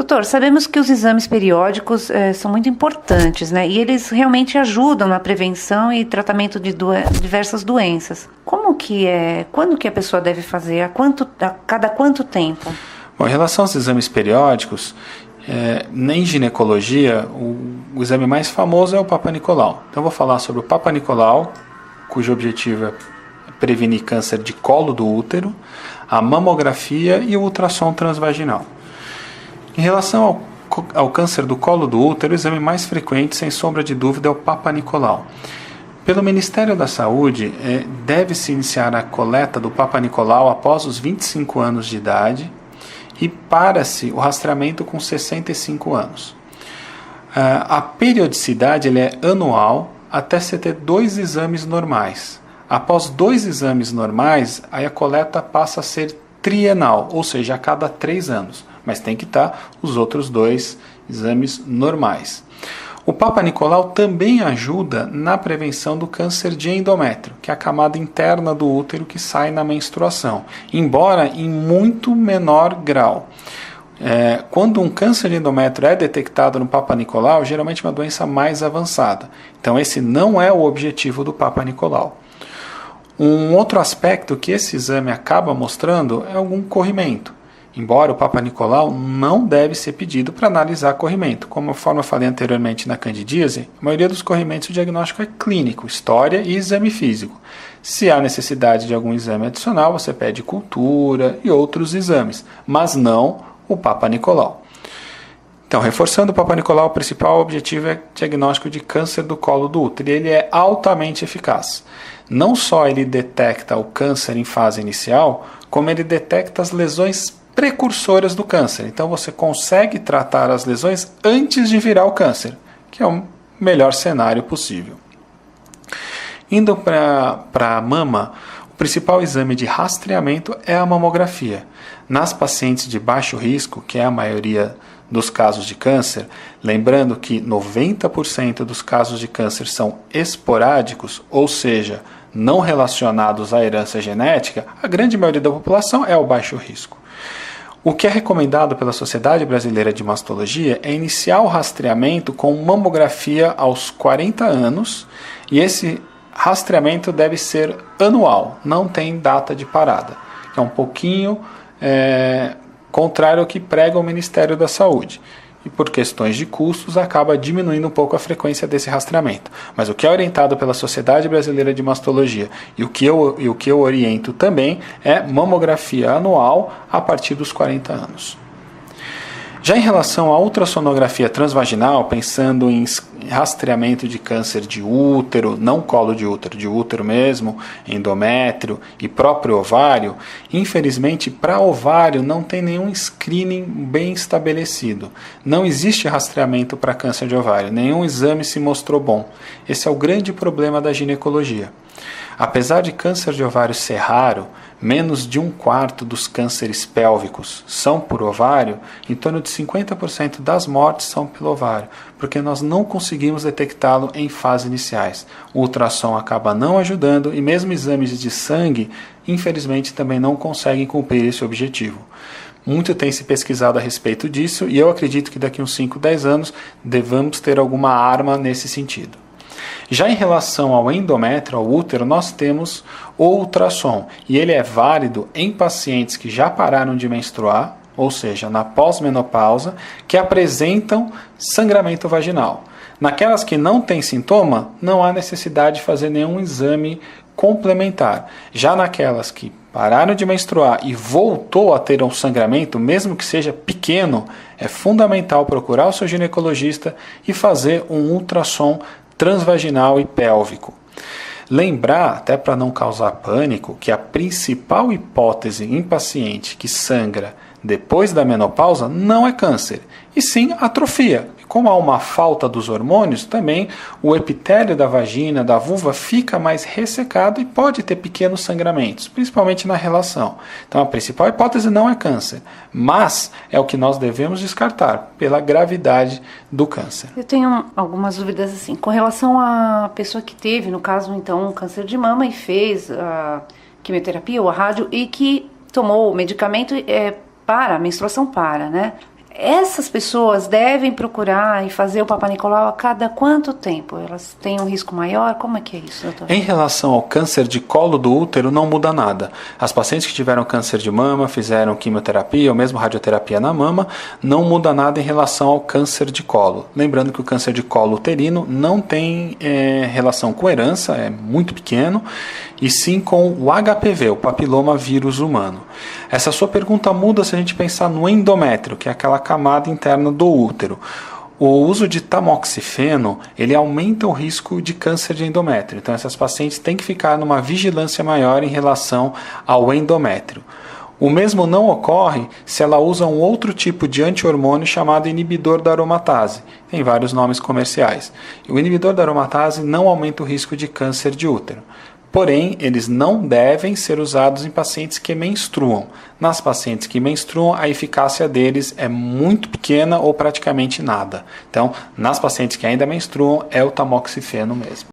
Doutor, sabemos que os exames periódicos são muito importantes, né? E eles realmente ajudam na prevenção e tratamento de diversas doenças. Quando que a pessoa deve fazer? A cada quanto tempo? Bom, em relação aos exames periódicos, em ginecologia, o exame mais famoso é o Papa Nicolau. Então, eu vou falar sobre o Papa Nicolau, cujo objetivo é prevenir câncer de colo do útero, a mamografia e o ultrassom transvaginal. Em relação ao câncer do colo do útero, o exame mais frequente, sem sombra de dúvida, é o Papa Nicolau. Pelo Ministério da Saúde, deve-se iniciar a coleta do Papa Nicolau após os 25 anos de idade e para-se o rastreamento com 65 anos. A periodicidade é anual até você ter 2 exames normais. Após 2 exames normais, aí a coleta passa a ser trienal, ou seja, a cada 3 anos. Mas tem que estar os outros 2 exames normais. O Papa Nicolau também ajuda na prevenção do câncer de endométrio, que é a camada interna do útero que sai na menstruação, embora em muito menor grau. Quando um câncer de endométrio é detectado no Papa Nicolau, geralmente é uma doença mais avançada. Então esse não é o objetivo do Papa Nicolau. Um outro aspecto que esse exame acaba mostrando é algum corrimento. Embora o Papa Nicolau não deve ser pedido para analisar corrimento. Conforme eu falei anteriormente na candidíase, a maioria dos corrimentos o diagnóstico é clínico, história e exame físico. Se há necessidade de algum exame adicional, você pede cultura e outros exames, mas não o Papa Nicolau. Então, reforçando o Papa Nicolau, o principal objetivo é diagnóstico de câncer do colo do útero. E ele é altamente eficaz. Não só ele detecta o câncer em fase inicial, como ele detecta as lesões precursoras do câncer. Então você consegue tratar as lesões antes de virar o câncer, que é o melhor cenário possível. Indo para a mama, o principal exame de rastreamento é a mamografia. Nas pacientes de baixo risco, que é a maioria dos casos de câncer, lembrando que 90% dos casos de câncer são esporádicos, ou seja, não relacionados à herança genética, a grande maioria da população é o baixo risco. O que é recomendado pela Sociedade Brasileira de Mastologia é iniciar o rastreamento com mamografia aos 40 anos e esse rastreamento deve ser anual, não tem data de parada. É um pouquinho contrário ao que prega o Ministério da Saúde. E por questões de custos acaba diminuindo um pouco a frequência desse rastreamento. Mas o que é orientado pela Sociedade Brasileira de Mastologia e o que eu oriento também é mamografia anual a partir dos 40 anos. Já em relação à ultrassonografia transvaginal, pensando em rastreamento de câncer de útero, não colo de útero mesmo, endométrio e próprio ovário, infelizmente para ovário não tem nenhum screening bem estabelecido. Não existe rastreamento para câncer de ovário, nenhum exame se mostrou bom. Esse é o grande problema da ginecologia. Apesar de câncer de ovário ser raro, menos de 1/4 dos cânceres pélvicos são por ovário, em torno de 50% das mortes são pelo ovário, porque nós não conseguimos detectá-lo em fases iniciais. O ultrassom acaba não ajudando e mesmo exames de sangue, infelizmente, também não conseguem cumprir esse objetivo. Muito tem se pesquisado a respeito disso e eu acredito que daqui a uns 5, 10 anos devamos ter alguma arma nesse sentido. Já em relação ao endométrio, ao útero, nós temos o ultrassom e ele é válido em pacientes que já pararam de menstruar, ou seja, na pós-menopausa, que apresentam sangramento vaginal. Naquelas que não têm sintoma, não há necessidade de fazer nenhum exame complementar. Já naquelas que pararam de menstruar e voltou a ter um sangramento, mesmo que seja pequeno, é fundamental procurar o seu ginecologista e fazer um ultrassom transvaginal e pélvico. Lembrar, até para não causar pânico, que a principal hipótese em paciente que sangra depois da menopausa não é câncer, e sim atrofia. Como há uma falta dos hormônios, também o epitélio da vagina, da vulva, fica mais ressecado e pode ter pequenos sangramentos, principalmente na relação. Então a principal hipótese não é câncer, mas é o que nós devemos descartar pela gravidade do câncer. Eu tenho algumas dúvidas assim, com relação à pessoa que teve, no caso então, um câncer de mama e fez a quimioterapia ou a rádio e que tomou o medicamento a menstruação para, né? Essas pessoas devem procurar e fazer o Papa Nicolau a cada quanto tempo? Elas têm um risco maior? Como é que é isso, doutor? Em relação ao câncer de colo do útero, não muda nada. As pacientes que tiveram câncer de mama, fizeram quimioterapia ou mesmo radioterapia na mama, não muda nada em relação ao câncer de colo. Lembrando que o câncer de colo uterino não tem relação com herança, é muito pequeno, e sim com o HPV, o papiloma vírus humano. Essa sua pergunta muda se a gente pensar no endométrio, que é aquela camada interna do útero. O uso de tamoxifeno, ele aumenta o risco de câncer de endométrio. Então essas pacientes têm que ficar numa vigilância maior em relação ao endométrio. O mesmo não ocorre se ela usa um outro tipo de anti-hormônio chamado inibidor da aromatase. Tem vários nomes comerciais. O inibidor da aromatase não aumenta o risco de câncer de útero. Porém, eles não devem ser usados em pacientes que menstruam. Nas pacientes que menstruam, a eficácia deles é muito pequena ou praticamente nada. Então, nas pacientes que ainda menstruam, é o tamoxifeno mesmo.